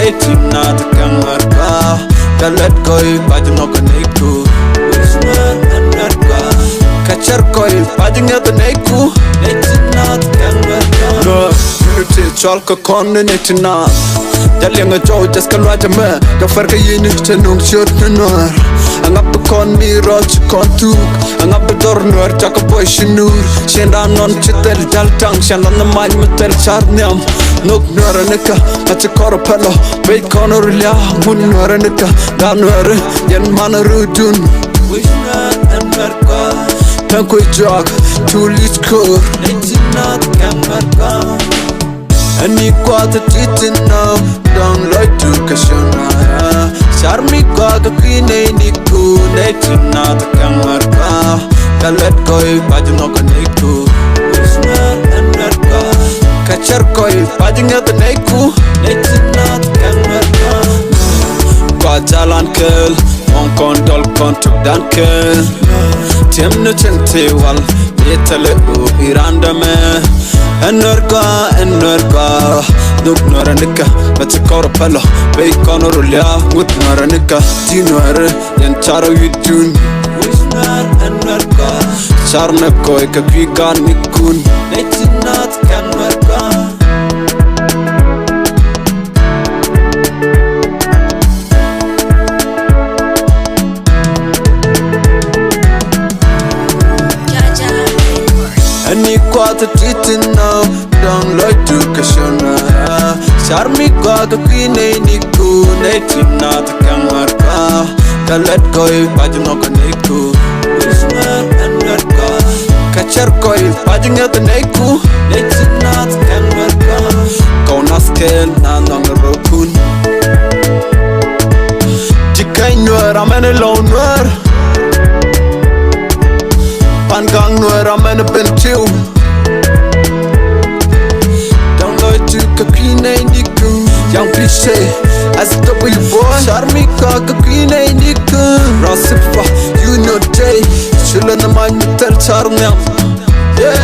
Netina the Kamarka Dalet koi Pajno Kaneku Wishman and Narka Kachar koi Pajinga the Neku Netina the Kamarka No, unity chalka con netina Dalinga Joe just can write a man The Farka unit to no short noir Ang up the con me roach con took Ang up the door noir Chaka boy shinur Shendan non chitel dal tang Shandan the mind metal charniam Nuk nuranika Macha koro pelo Wait corner lia Mun nuranika Dan nura Yan mana rudun Wishna and Merka Tankwe jog Tulis kur Netina the Kamarka Ani kwa the titina Dang like to kashana Charmi kwa the kine niku Netina the Kamarka Dalet koi Pajno Kaneku Wishna and Merka Kachar koi Pajinga the Neku Netina the Kamarka Kwa jalan kel Mon kondol kontuk dan kel Tim no chente wal Yetale u iranda me Energa Nuk nuranika Macha koro pelo Bay kono rulia Wut nuranika Di nura Yan charo yudun Wishnar energa Charna koi kakwiga nikun Netinat kanwarga Ani kwa the titina Dang like to kashana Charmi kwa the kine niku Netina the Kamarka Dalet koi Pajno Kaneku Wishman and Narka Kachar koi Pajinga the Neku Netina the Kamarka Kauna skel na nangarokun Jikai nuer amene lone nuer Pangang nuer amene bentiu Download to kakine niku Young cliché as a W boy Charmi ka kakine niku Rasifa you know day Chillin' na man metal charmiam Yeah